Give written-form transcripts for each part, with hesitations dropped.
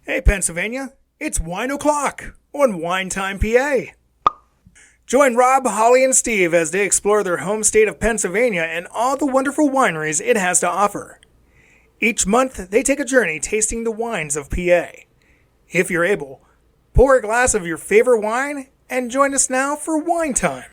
Hey Pennsylvania, it's Wine O'Clock on Wine Time PA. Join Rob, Holly, and Steve as they explore their home state of Pennsylvania and all the wonderful wineries it has to offer. Each month, they take a journey tasting the wines of PA. If you're able, pour a glass of your favorite wine and join us now for Wine Time.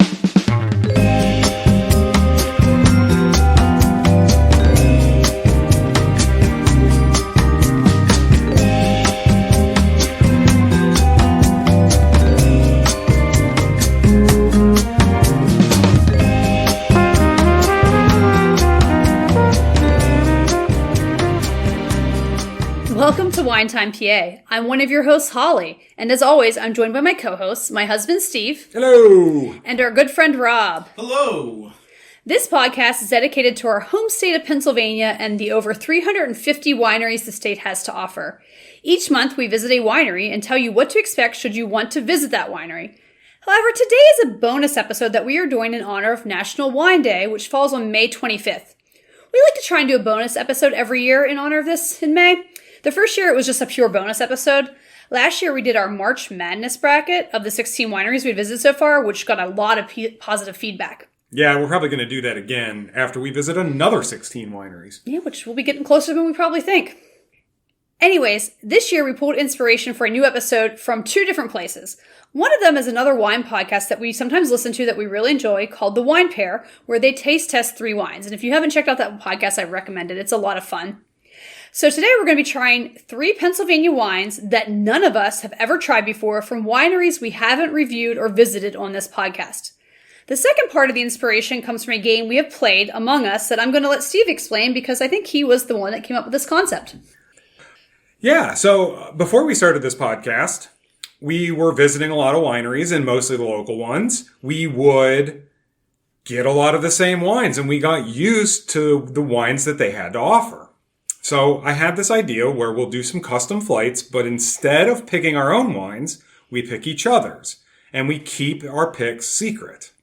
Welcome to Wine Time PA. I'm one of your hosts, Holly, and as always, I'm joined by my co-hosts, my husband, Steve. Hello! And our good friend, Rob. Hello! This podcast is dedicated to our home state of Pennsylvania and the over 350 wineries the state has to offer. Each month, we visit a winery and tell you what to expect should you want to visit that winery. However, today is a bonus episode that we are doing in honor of National Wine Day, which falls on May 25th. We like to try and do a bonus episode every year in honor of this in May. The first year, it was just a pure bonus episode. Last year, we did our March Madness bracket of the 16 wineries we visited so far, which got a lot of positive feedback. Yeah, we're probably going to do that again after we visit another 16 wineries. Yeah, which we'll be getting closer than we probably think. Anyways, this year we pulled inspiration for a new episode from two different places. One of them is another wine podcast that we sometimes listen to that we really enjoy called The Wine Pair, where they taste test 3 wines. And if you haven't checked out that podcast, I recommend it. It's a lot of fun. So today we're going to be trying 3 Pennsylvania wines that none of us have ever tried before from wineries we haven't reviewed or visited on this podcast. The second part of the inspiration comes from a game we have played Among Us that I'm going to let Steve explain because I think he was the one that came up with this concept. Yeah, so before we started this podcast, we were visiting a lot of wineries and mostly the local ones. We would get a lot of the same wines and we got used to the wines that they had to offer. So I had this idea where we'll do some custom flights, but instead of picking our own wines, we pick each other's, and we keep our picks secret.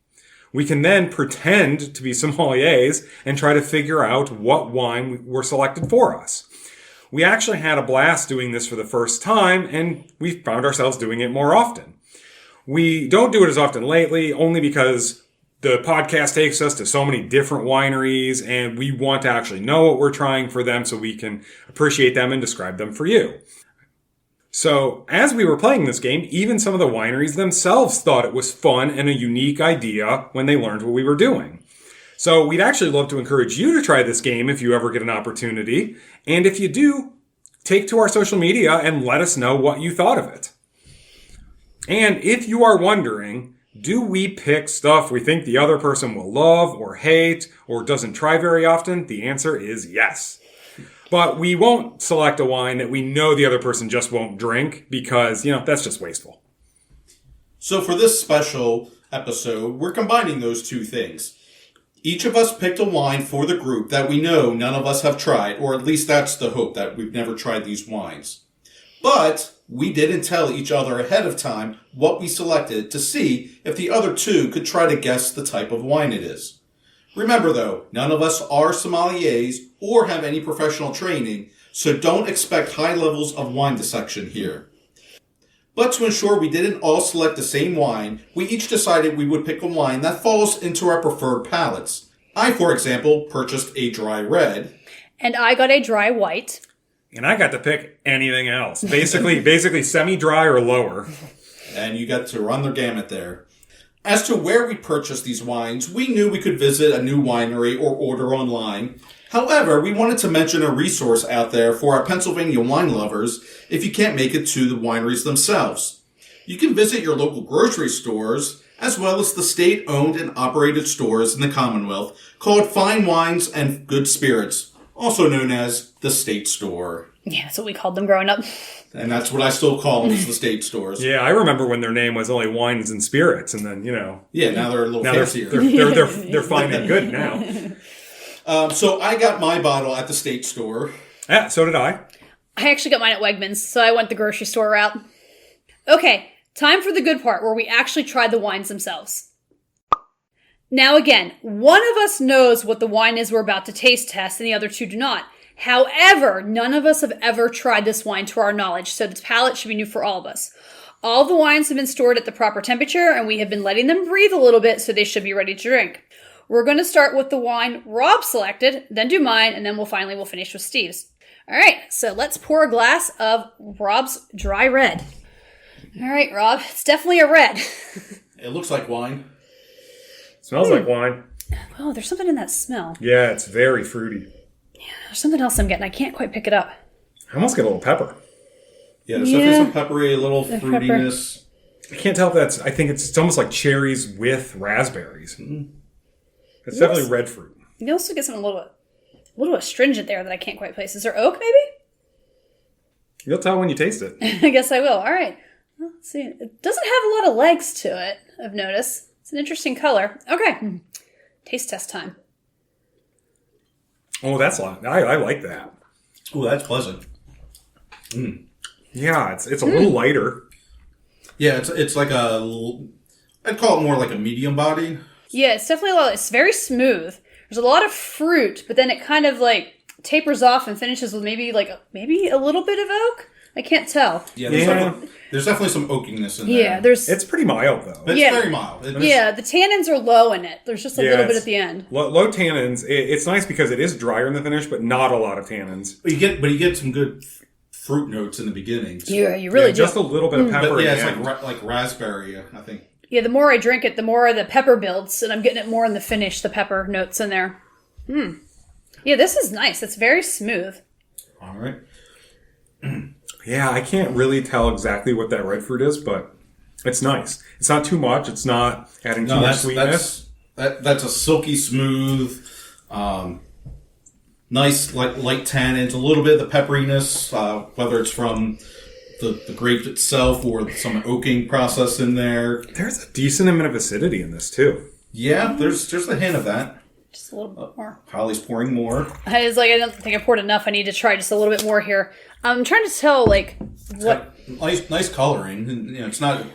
We can then pretend to be sommeliers and try to figure out what wine were selected for us. We actually had a blast doing this for the first time, and we found ourselves doing it more often. We don't do it as often lately, only because the podcast takes us to so many different wineries and we want to actually know what we're trying for them so we can appreciate them and describe them for you. So as we were playing this game, even some of the wineries themselves thought it was fun and a unique idea when they learned what we were doing. So we'd actually love to encourage you to try this game if you ever get an opportunity. And if you do, take to our social media and let us know what you thought of it. And if you are wondering, do we pick stuff we think the other person will love or hate or doesn't try very often? The answer is yes. But we won't select a wine that we know the other person just won't drink because, that's just wasteful. So for this special episode, we're combining those two things. Each of us picked a wine for the group that we know none of us have tried, or at least that's the hope, that we've never tried these wines. But we didn't tell each other ahead of time what we selected to see if the other two could try to guess the type of wine it is. Remember though, none of us are sommeliers or have any professional training, so don't expect high levels of wine dissection here. But to ensure we didn't all select the same wine, we each decided we would pick a wine that falls into our preferred palates. I, for example, purchased a dry red. And I got a dry white. And I got to pick anything else. Basically semi-dry or lower. And you got to run the gamut there. As to where we purchased these wines, we knew we could visit a new winery or order online. However, we wanted to mention a resource out there for our Pennsylvania wine lovers if you can't make it to the wineries themselves. You can visit your local grocery stores, as well as the state-owned and operated stores in the Commonwealth called Fine Wines and Good Spirits, also known as the State Store. Yeah, that's what we called them growing up. And that's what I still call them, is the state stores. Yeah, I remember when their name was only Wines and Spirits, and then, Yeah, now they're a little fancier. They're fine and good now. So I got my bottle at the state store. Yeah, so did I. I actually got mine at Wegmans, so I went the grocery store route. Okay, time for the good part where we actually tried the wines themselves. Now again, one of us knows what the wine is we're about to taste test and the other two do not. However, none of us have ever tried this wine to our knowledge, so the palate should be new for all of us. All the wines have been stored at the proper temperature, and we have been letting them breathe a little bit, so they should be ready to drink. We're going to start with the wine Rob selected, then do mine, and then we'll finish with Steve's. All right, so let's pour a glass of Rob's dry red. All right, Rob, it's definitely a red. It looks like wine. Smells like wine. Oh, there's something in that smell. Yeah, it's very fruity. There's something else I'm getting. I can't quite pick it up. I almost get a little pepper. Yeah, there's definitely some peppery, a little fruitiness. I can't tell if that's... I think it's almost like cherries with raspberries. Mm-hmm. It's definitely red fruit. You also get something a little astringent there that I can't quite place. Is there oak, maybe? You'll tell when you taste it. I guess I will. All right. Well, let's see. It doesn't have a lot of legs to it, I've noticed. It's an interesting color. Okay. Taste test time. Oh, that's a lot. I like that. Oh, that's pleasant. Yeah, it's a little lighter. Yeah, it's like I'd call it more like a medium body. Yeah, it's definitely it's very smooth. There's a lot of fruit, but then it kind of like tapers off and finishes with maybe a little bit of oak. I can't tell. Yeah, there's definitely some oakiness in there. Yeah, it's pretty mild though. It's very mild. The tannins are low in it. There's just a little bit at the end. Low tannins. It's nice because it is drier in the finish, but not a lot of tannins. But you get some good fruit notes in the beginning. Yeah, you really do. Just a little bit of pepper. But yeah, it's like raspberry, I think. Yeah, the more I drink it, the more the pepper builds, and I'm getting it more in the finish, the pepper notes in there. Yeah, this is nice. It's very smooth. All right. Yeah, I can't really tell exactly what that red fruit is, but it's nice. It's not too much. It's not adding too much sweetness. That's a silky smooth, nice light tannins, a little bit of the pepperiness, whether it's from the grape itself or some oaking process in there. There's a decent amount of acidity in this too. Yeah, there's a hint of that. Just a little bit more. Holly's pouring more. I don't think I poured enough. I need to try just a little bit more here. I'm trying to tell, what... Nice coloring. And, it's not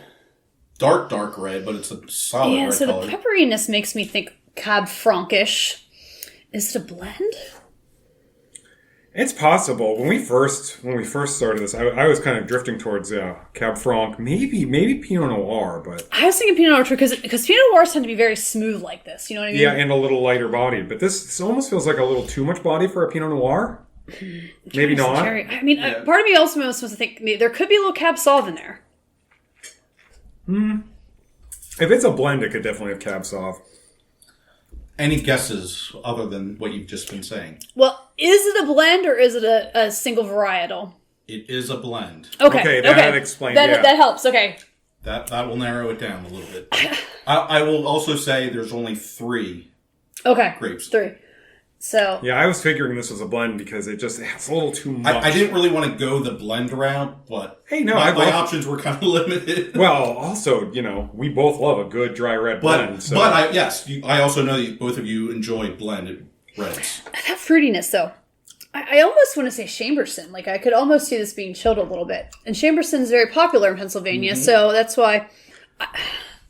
dark red, but it's a solid red color. The pepperiness makes me think Cab Franc-ish. Is it a blend? It's possible. When we first started this, I was kind of drifting towards Cab Franc, maybe Pinot Noir, but I was thinking Pinot Noir too, because Pinot Noirs tend to be very smooth like this. You know what I mean? Yeah, and a little lighter bodied. But this almost feels like a little too much body for a Pinot Noir. Maybe not. I mean, part of me also was supposed to think there could be a little Cab Sauv in there. If it's a blend, it could definitely have Cab Sauv. Any guesses other than what you've just been saying? Well, is it a blend or is it a single varietal? It is a blend. Okay, that explains. That helps. Okay. That will narrow it down a little bit. I will also say there's only 3 grapes. 3. So yeah, I was figuring this was a blend because it's a little too much. I didn't really want to go the blend route, but my options were kind of limited. Well, also, we both love a good dry red blend. But I also know that both of you enjoy blended reds. That fruitiness, though. I almost want to say Chamberson. I could almost see this being chilled a little bit. And Chamberson is very popular in Pennsylvania, so that's why...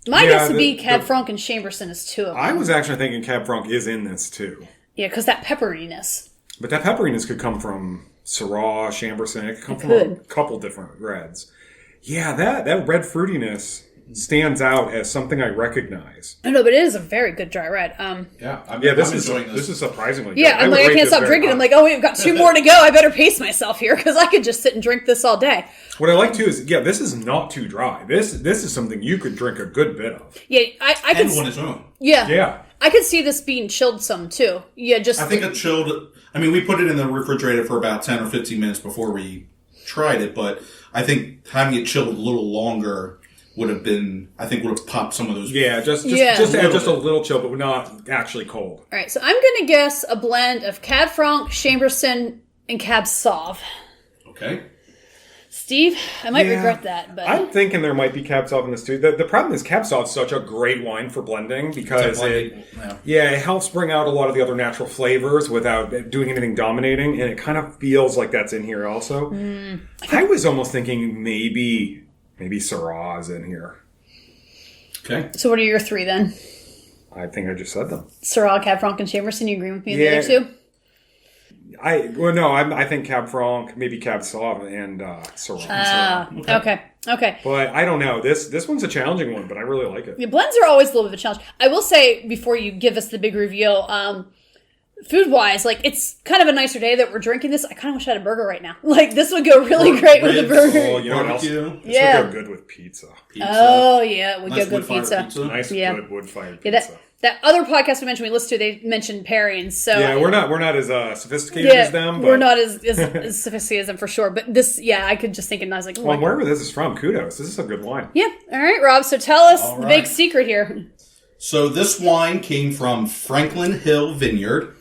My guess would be Cab Franc and Chamberson is 2 of them. I was actually thinking Cab Franc is in this, too. Yeah, because that pepperiness. But that pepperiness could come from Syrah, Chamberson. It could come from a couple different reds. Yeah, that red fruitiness stands out as something I recognize. I know, but it is a very good dry red. I'm enjoying this. This is surprisingly good. Yeah, I can't stop drinking. I'm like, we've got 2 more to go. I better pace myself here because I could just sit and drink this all day. What I like too is, this is not too dry. This is something you could drink a good bit of. Yeah, I could. And on its own. Yeah. Yeah. I could see this being chilled some too. Yeah, just. I think it chilled. I mean, we put it in the refrigerator for about 10 or 15 minutes before we tried it, but I think having it chilled a little longer would have popped some of those. Yeah, just add just a little chill, but not actually cold. All right, so I'm going to guess a blend of Cab Franc, Chamberson, and Cab Sauv. Okay. Steve, I might regret that, but I'm thinking there might be Cab Sauv in this too. The problem is Cab Sauv is such a great wine for blending because it helps bring out a lot of the other natural flavors without doing anything dominating, and it kind of feels like that's in here also. I was almost thinking maybe Syrah is in here. Okay. So what are your 3 then? I think I just said them. Syrah, Cab Franc, and Chamberson. You agree with me on the other 2? I think Cab Franc, maybe Cab Sauv, and Syrah. Okay. But I don't know. This one's a challenging one, but I really like it. Yeah, blends are always a little bit of a challenge. I will say, before you give us the big reveal, food-wise, like, it's kind of a nicer day that we're drinking this. I kind of wish I had a burger right now. Like, this would go really great with a burger. Oh, you know what else? This would go good with pizza. Oh, yeah, it would Nice go good with pizza. Nice, good wood-fired pizza. Yeah, that other podcast we mentioned, we listened to, they mentioned pairings. So yeah, we're not as sophisticated as them. But we're not as sophisticated as them for sure. But this, I could just think, and I was like, well, wherever this is from, kudos. This is a good wine. Yeah. All right, Rob. So tell us the big secret here. So this wine came from Franklin Hill Vineyard,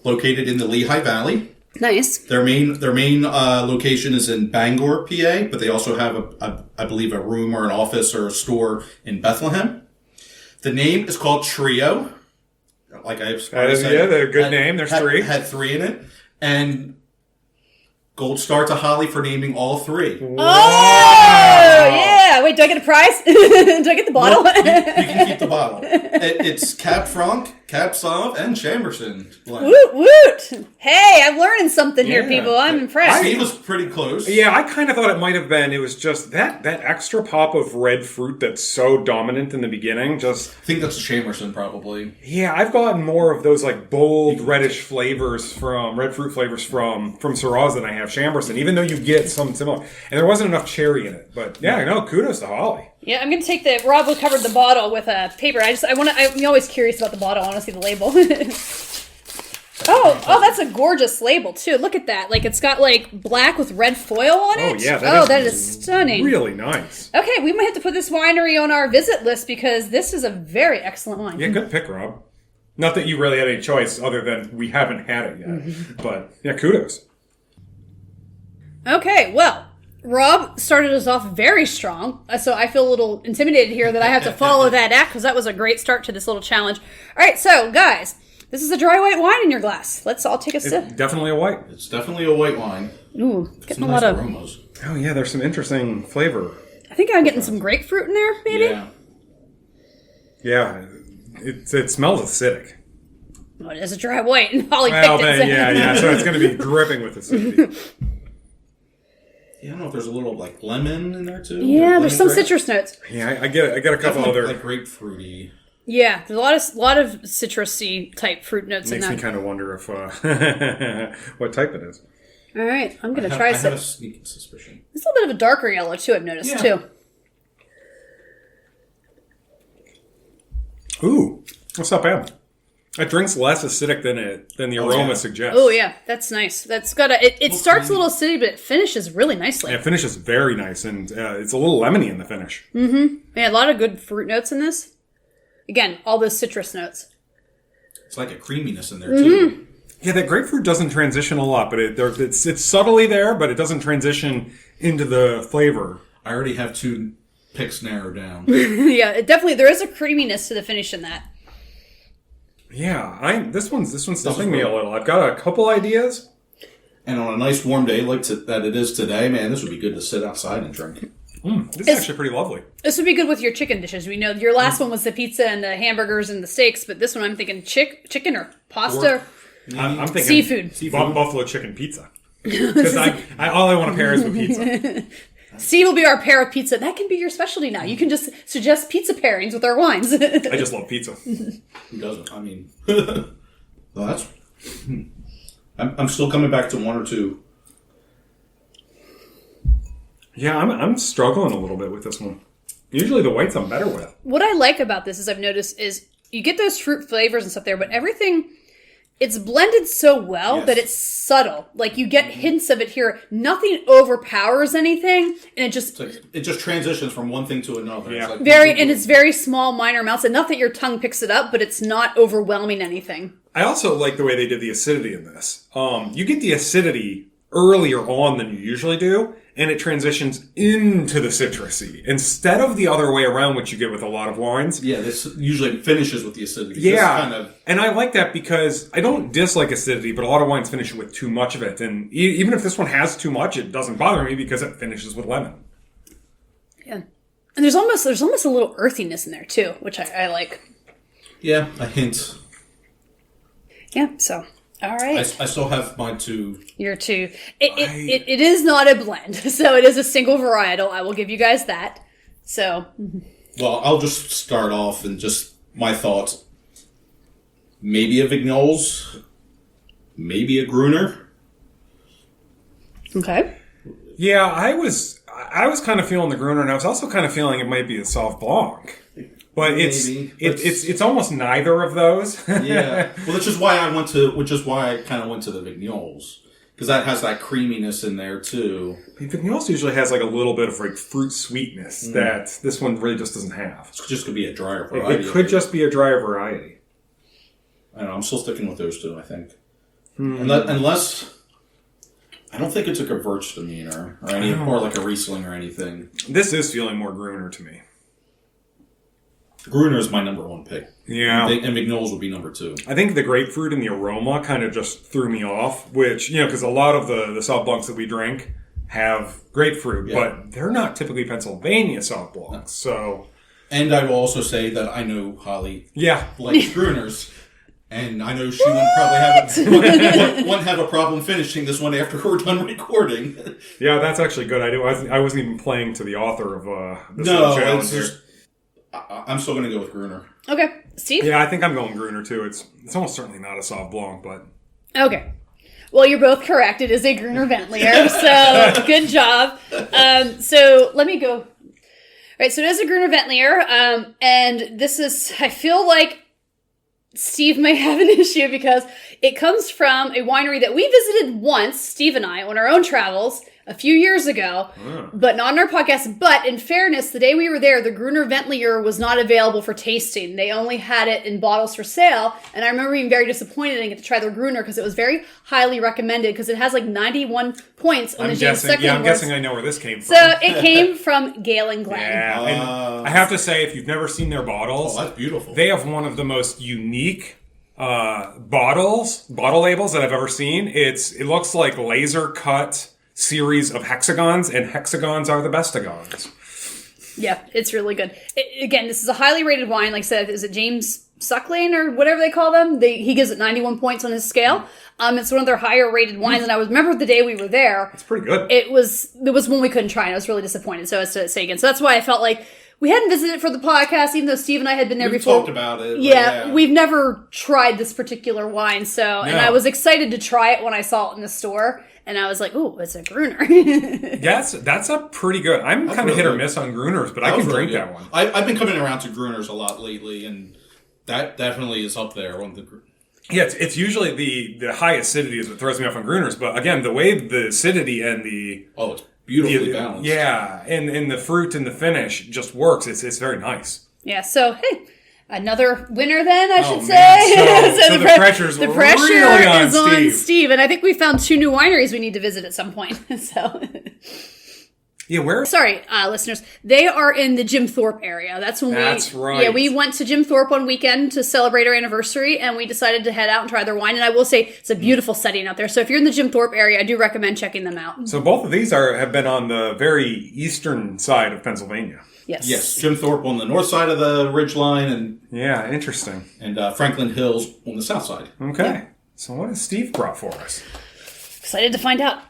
located in the Lehigh Valley. Nice. Their main location is in Bangor, PA, but they also have I believe a room or an office or a store in Bethlehem. The name is called Trio. Like I said, they're a good name. There's three. Had three in it, and gold star to Holly for naming all three. Oh yeah! Wait, do I get a prize? Do I get the bottle? No, you can keep the bottle. It's Cab Franc, Cab Sauv, and Chamberson blend. Woot woot! Hey, I'm learning something here, people. I'm impressed. He was pretty close. Yeah, I kind of thought it might have been. It was just that extra pop of red fruit that's so dominant in the beginning. Just I think that's a Chamberson, probably. Yeah, I've gotten more of those like bold reddish flavors from red fruit flavors from Syrahs than I have Chamberson. Even though you get some similar, and there wasn't enough cherry in it. But yeah, no, kudos to Holly. Yeah, I'm gonna take Rob covered the bottle with a paper. I'm always curious about the bottle. I want to see the label. Oh, that's a gorgeous label too. Look at that. Like, it's got like black with red foil on it. Oh yeah, that is stunning. Really nice. Okay, we might have to put this winery on our visit list because this is a very excellent wine. Yeah, good pick, Rob. Not that you really had any choice other than we haven't had it yet. But yeah, kudos. Okay, well, Rob started us off very strong, so I feel a little intimidated here that I have to follow that act because that was a great start to this little challenge. All right, so guys, this is a dry white wine in your glass. Let's all take a sip. Definitely a white. It's definitely a white wine. Ooh, getting Some a nice lot of aromas. Oh yeah, there's some interesting flavor. I think I'm getting some grapefruit in there, maybe. Yeah. Yeah, it smells acidic. Oh, it is a dry white, and Holly Well, picked it. then, yeah, so it's going to be dripping with acidity. Yeah, I don't know if there's a little like lemon in there too. Yeah, there's some grape. citrus notes. Yeah, I get a couple Definitely other. like grapefruity. Yeah, there's a lot of citrusy type fruit notes in Makes that. me kind of wonder if what type it is. All right, I'm gonna I try have some. a sneaking suspicion. It's a little bit of a darker yellow too. I've noticed Yeah. too. Ooh, that's not bad. It drinks less acidic than the aroma yeah. suggests. Oh yeah, that's nice. That's got it starts a little acidic, but it finishes really nicely. Yeah, it finishes very nice, and it's a little lemony in the finish. Yeah, a lot of good fruit notes in this. Again, all those citrus notes. It's like a creaminess in there too. Yeah, that grapefruit doesn't transition a lot, but it's subtly there, but it doesn't transition into the flavor. I already have two picks narrowed down. Yeah, it definitely there is a creaminess to the finish in that. Yeah, this one's stumping me a little. I've got a couple ideas. And on a nice warm day like that it is today, man, this would be good to sit outside and drink. This is actually pretty lovely. This would be good with your chicken dishes. We know your last one was the pizza and the hamburgers and the steaks, but this one I'm thinking chicken or pasta. I'm thinking Seafood. Buffalo chicken pizza. Because all I want to pair is with pizza. Steve will be our pair of pizza. That can be your specialty now. You can just suggest pizza pairings with our wines. I just love pizza. Who doesn't? I mean, well, that's. I'm still coming back to one or two. Yeah, I'm struggling a little bit with this one. Usually the whites I'm better with. What I like about this is I've noticed is you get those fruit flavors and stuff there, but everything, it's blended so well that it's subtle. Like you get hints of it here. Nothing overpowers anything, and It just transitions from one thing to another. Yeah. It's like, it's very small, minor amounts, and not that your tongue picks it up, but it's not overwhelming anything. I also like the way they did the acidity in this. You get the acidity earlier on than you usually do, and it transitions into the citrusy instead of the other way around, which you get with a lot of wines. Yeah, this usually finishes with the acidity. Yeah, and I like that because I don't dislike acidity, but a lot of wines finish with too much of it. And even if this one has too much, it doesn't bother me because it finishes with lemon. Yeah, and there's almost a little earthiness in there too, which I like. Yeah, a hint. Yeah, so All right. I still have mine too. Your two. It is not a blend, so it is a single varietal. I will give you guys that. So. Well, I'll just start off and just my thoughts. Maybe a Vignoles, maybe a Gruner. Okay. Yeah, I was kind of feeling the Gruner, and I was also kind of feeling it might be a Sauv Blanc. But it's almost neither of those. Yeah. Well, which is why I kind of went to the Vignoles. Because that has that creaminess in there, too. Vignoles usually has like a little bit of like fruit sweetness that this one really just doesn't have. It just could be a drier variety. It could just be a drier variety. I don't know. I'm still sticking with those two, I think. Unless... I don't think it's a Gewürztraminer or like a Riesling or anything. This is feeling more Gruner to me. Gruner is my number one pick. Yeah. And Vignoles would be number two. I think the grapefruit and the aroma kind of just threw me off, which, because a lot of the Sauv Blancs that we drink have grapefruit, but they're not typically Pennsylvania Sauv Blancs, so... And I will also say that I know Holly likes Gruners, and I know she wouldn't have a problem finishing this one after we're done recording. Yeah, that's actually good. I wasn't even playing to the author of this challenge here. I'm still going to go with Gruner. Okay. Steve? Yeah, I think I'm going Gruner, too. It's almost certainly not a Sauv Blanc, but... Okay. Well, you're both correct. It is a Gruner Ventlier, so good job. So let me go. All right, so it is a Gruner Ventlier, and this is, I feel like Steve may have an issue because it comes from a winery that we visited once, Steve and I, on our own travels a few years ago, but not on our podcast. But in fairness, the day we were there, the Gruner Ventlier was not available for tasting. They only had it in bottles for sale. And I remember being very disappointed I didn't get to try their Gruner because it was very highly recommended because it has like 91 points on the James Suckling I'm guessing I know where this came from. So it came from Gale and Glen. Yeah, and I have to say, if you've never seen their bottles, that's beautiful. They have one of the most unique bottle labels that I've ever seen. It looks like laser cut series of hexagons, and hexagons are the bestagons. Yeah, it's really good. Again, this is a highly rated wine. Like I said, is it James Suckling or whatever they call them? He gives it 91 points on his scale. It's one of their higher rated wines, and I remember the day we were there. It's pretty good. There was one we couldn't try, and I was really disappointed. So I was to say again. So that's why I felt like we hadn't visited for the podcast, even though Steve and I had been there before. We talked about it. Yeah, we've never tried this particular wine, and I was excited to try it when I saw it in the store. And I was like, "Ooh, it's a Gruner." Yes, that's a pretty good. I'm kind of hit or miss on Gruners, but I can drink that one. I've been coming around to Gruners a lot lately, and that definitely is up there on the. Yeah, it's usually the high acidity is what throws me off on Gruners, but again, the way the acidity and it's beautifully balanced. Yeah, and the fruit and the finish just works. It's very nice. Yeah. So hey. Another winner, then I should say. So the pressure's really on Steve, and I think we found 2 new wineries we need to visit at some point. So, yeah, where? Sorry, listeners, they are in the Jim Thorpe area. That's right. Yeah, we went to Jim Thorpe one weekend to celebrate our anniversary, and we decided to head out and try their wine. And I will say it's a beautiful setting out there. So if you're in the Jim Thorpe area, I do recommend checking them out. So both of these have been on the very eastern side of Pennsylvania. Yes. Jim Thorpe on the north side of the ridgeline, and interesting. And Franklin Hills on the south side. Okay. Yeah. So what has Steve brought for us? Excited to find out.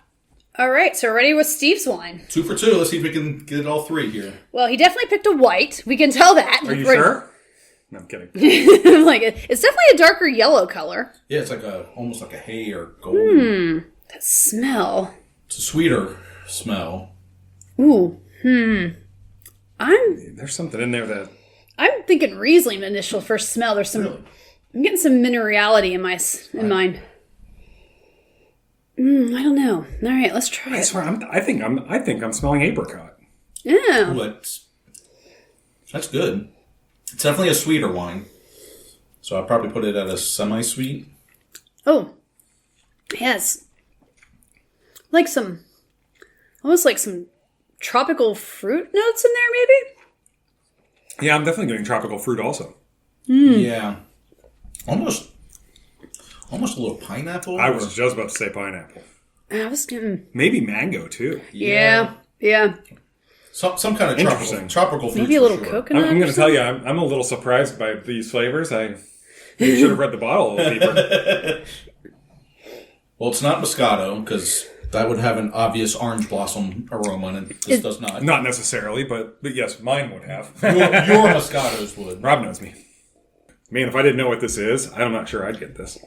All right, so ready with Steve's wine. 2 for 2. Let's see if we can get all 3 here. Well, he definitely picked a white. We can tell that. Are you sure? No, I'm kidding. It's definitely a darker yellow color. Yeah, it's like almost like a hay or gold. That smell. It's a sweeter smell. Ooh. There's something in there that I'm thinking Riesling initial first smell. There's some. Really? I'm getting some minerality in mine. I don't know. All right, let's try it. I swear, I think I'm smelling apricot. Yeah. Ooh, that's good. It's definitely a sweeter wine. So I'll probably put it at a semi-sweet. Oh, yes. Almost like some tropical fruit notes in there, maybe? Yeah, I'm definitely getting tropical fruit also. Yeah. Almost a little pineapple. I was just about to say pineapple. I was getting... Maybe mango, too. Yeah. Some kind of tropical fruit. Maybe a little coconut. I'm going to tell you, I'm a little surprised by these flavors. I maybe should have read the bottle a little deeper. Well, it's not Moscato, because that would have an obvious orange blossom aroma, and this does not. Not necessarily, but yes, mine would have. Your Moscatos would. Rob knows me. Man, if I didn't know what this is, I'm not sure I'd get this.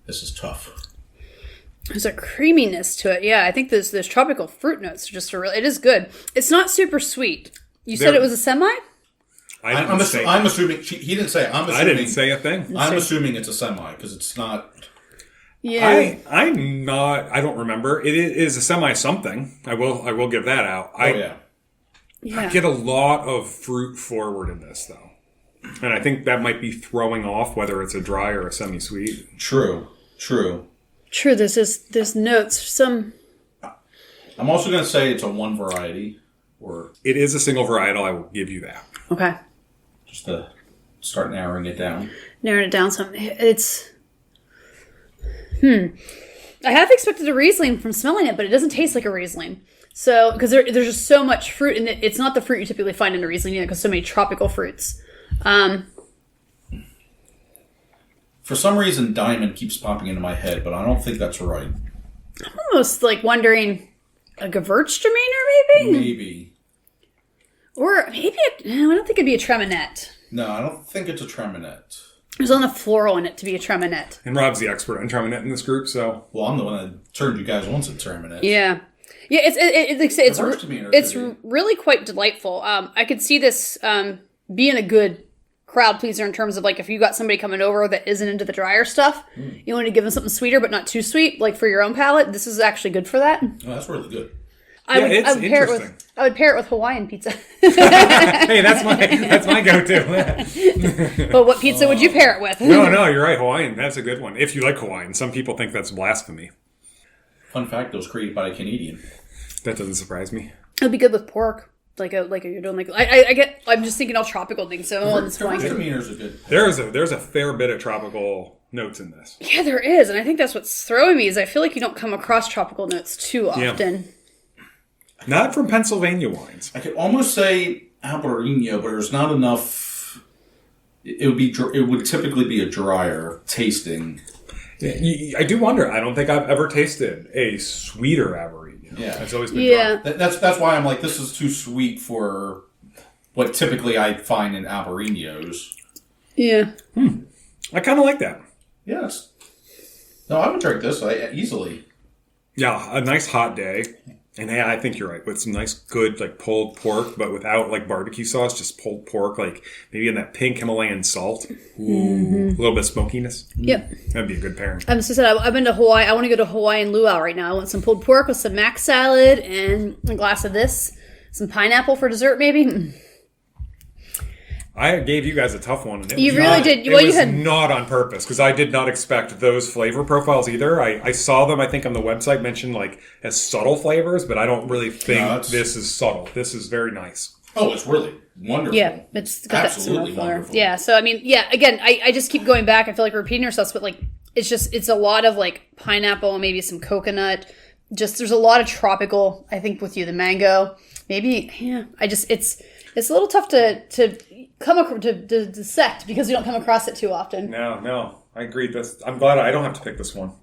This is tough. There's a creaminess to it. Yeah, I think those tropical fruit notes are just it is good. It's not super sweet. You said it was a semi? I'm assuming he didn't say. I didn't say a thing. I'm assuming it's a semi because it's not. Yeah. I'm not. I don't remember. It is a semi something. I will give that out. Yeah. I get a lot of fruit forward in this though, and I think that might be throwing off whether it's a dry or a semi sweet. True. There's notes. Some. I'm also going to say it's a one variety, or it is a single varietal. I will give you that. Okay. Just to start narrowing it down. Narrowing it down some. It's. I half expected a Riesling from smelling it, but it doesn't taste like a Riesling. So, because there's just so much fruit, and it's not the fruit you typically find in a Riesling either, because so many tropical fruits. For some reason, diamond keeps popping into my head, but I don't think that's right. I'm almost like wondering a Gewürztraminer, maybe? Maybe. Or maybe, no, I don't think it'd be a Treminette. No, I don't think it's a Treminette. There's on the floral in it to be a Treminette. And Rob's the expert on Treminette in this group, so. Well, I'm the one that turned you guys on to Treminette. Yeah. Yeah, it's really quite delightful. I could see this being a good crowd pleaser in terms of like if you got somebody coming over that isn't into the drier stuff, you want to give them something sweeter but not too sweet, like for your own palate. This is actually good for that. Oh, that's really good. I would pair it with Hawaiian pizza. Hey, that's my go-to. But what pizza would you pair it with? No, you're right. Hawaiian, that's a good one. If you like Hawaiian, some people think that's blasphemy. Fun fact: it was created by a Canadian. That doesn't surprise me. It'd be good with pork, like you're doing like I'm just thinking all tropical things. So it's fine. Gewürztraminers are good. There's a fair bit of tropical notes in this. Yeah, there is, and I think that's what's throwing me is I feel like you don't come across tropical notes too often. Yeah. Not from Pennsylvania wines. I could almost say Albarino, but there's not enough. It would typically be a drier tasting. I do wonder. I don't think I've ever tasted a sweeter Albarino. Yeah, it's always been dry. That's why I'm like, this is too sweet for what typically I find in Albarinos. Yeah. I kind of like that. Yes. No, I would drink this easily. Yeah, a nice hot day. And yeah, I think you're right. With some nice, good, like, pulled pork, but without, like, barbecue sauce, just pulled pork, like, maybe in that pink Himalayan salt. Ooh, a little bit of smokiness. Yep. That'd be a good pairing. I've been to Hawaii. I want to go to Hawaiian luau right now. I want some pulled pork with some mac salad and a glass of this. Some pineapple for dessert, maybe. I gave you guys a tough one. And it you was really not, did. It was not on purpose, because I did not expect those flavor profiles either. I saw them, I think, on the website mentioned like as subtle flavors, but I don't really think this is subtle. This is very nice. Oh, it's really wonderful. Yeah, it's got absolutely that wonderful. Yeah, so I mean, yeah, again, I just keep going back. I feel like we're repeating ourselves, but like it's a lot of like pineapple and maybe some coconut. Just there's a lot of tropical, I think, with you, the mango. Maybe, yeah, it's a little tough to come across, to dissect because you don't come across it too often. No, I agree. I'm glad I don't have to pick this one.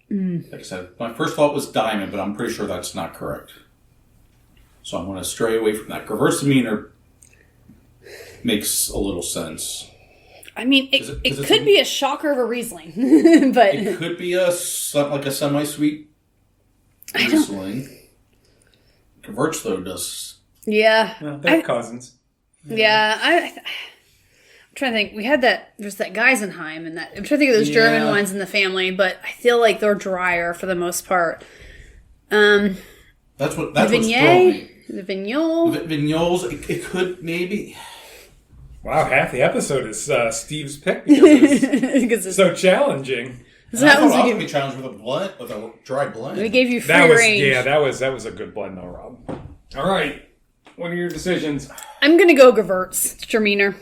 Like I said, my first thought was diamond, but I'm pretty sure that's not correct. So I'm going to stray away from that. Gewürztraminer makes a little sense. I mean, it could be a shocker of a Riesling, but it could be like a semi-sweet Riesling. Gewürz, though, does. Yeah. Well, they're cousins. Yeah, I'm trying to think. We had there's that Geisenheim, and I'm trying to think of those German wines in the family, but I feel like they're drier for the most part. That's what's throwing me. The Vignoles. Vignoles, it could maybe. Wow, half the episode is Steve's pick because it's so challenging. So I thought I was going to be challenged with a dry blend. We gave you free range. Yeah, that was a good blend though, Rob. All right. What are your decisions? I'm going to go Gewürztraminer.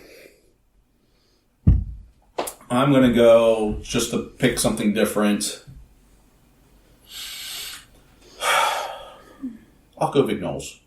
I'm going to go just to pick something different. I'll go Vignoles.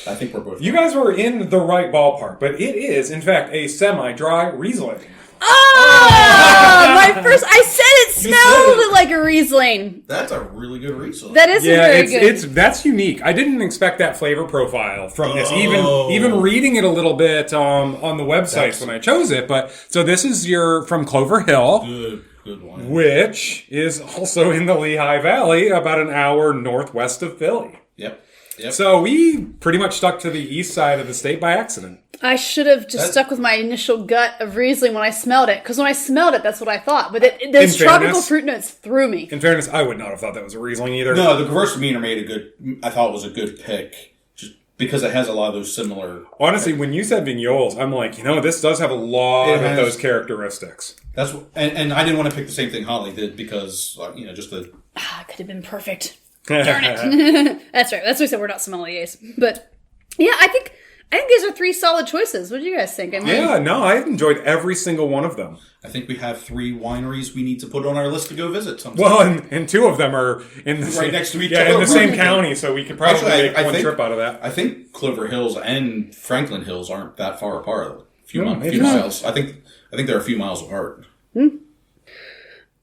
I think we're both. You guys were in the right ballpark, but it is, in fact, a semi-dry Riesling. Oh! I said smelled like a Riesling. That's a really good Riesling. That is very good. That's unique. I didn't expect that flavor profile from this. Even reading it a little bit on the websites when I chose it. But so this is from Clover Hill. Good wine. Which is also in the Lehigh Valley, about an hour northwest of Philly. Yep. So we pretty much stuck to the east side of the state by accident. I should have just stuck with my initial gut of Riesling when I smelled it. Because when I smelled it, that's what I thought. But those tropical fruit notes threw me. In fairness, I would not have thought that was a Riesling either. No, the Gewürztraminer I thought was a good pick. Just because it has a lot of those similar... Honestly, when you said vignoles, I'm like, this does have a lot of those characteristics. And I didn't want to pick the same thing Holly did because, just the... It could have been perfect. Darn it. That's right. That's why we said we're not sommeliers. But, yeah, I think these are 3 solid choices. What do you guys think? I enjoyed every single one of them. I think we have 3 wineries we need to put on our list to go visit sometime. Well, and 2 of them are right next to each other. Yeah, in the same county, so we could probably make one trip out of that. I think Clover Hills and Franklin Hills aren't that far apart. A few miles. I think they're a few miles apart. All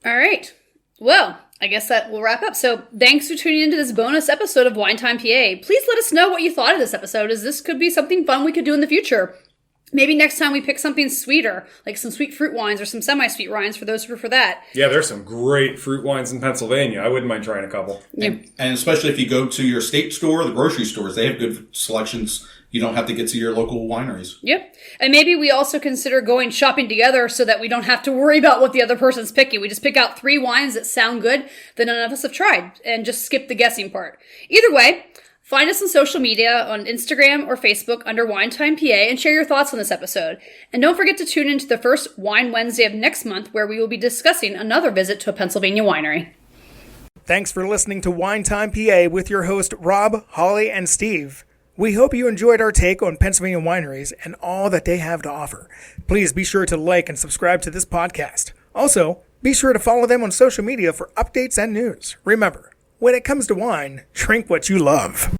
right. Well, I guess that will wrap up. So thanks for tuning into this bonus episode of Wine Time PA. Please let us know what you thought of this episode, as this could be something fun we could do in the future. Maybe next time we pick something sweeter, like some sweet fruit wines or some semi-sweet wines for those who prefer that. Yeah, there's some great fruit wines in Pennsylvania. I wouldn't mind trying a couple. Yeah. And especially if you go to your state store, the grocery stores, they have good selections. You don't have to get to your local wineries. Yep. And maybe we also consider going shopping together so that we don't have to worry about what the other person's picking. We just pick out 3 wines that sound good that none of us have tried and just skip the guessing part. Either way, find us on social media on Instagram or Facebook under Wine Time PA and share your thoughts on this episode. And don't forget to tune into the first Wine Wednesday of next month, where we will be discussing another visit to a Pennsylvania winery. Thanks for listening to Wine Time PA with your host Rob, Holly, and Steve. We hope you enjoyed our take on Pennsylvania wineries and all that they have to offer. Please be sure to like and subscribe to this podcast. Also, be sure to follow them on social media for updates and news. Remember, when it comes to wine, drink what you love.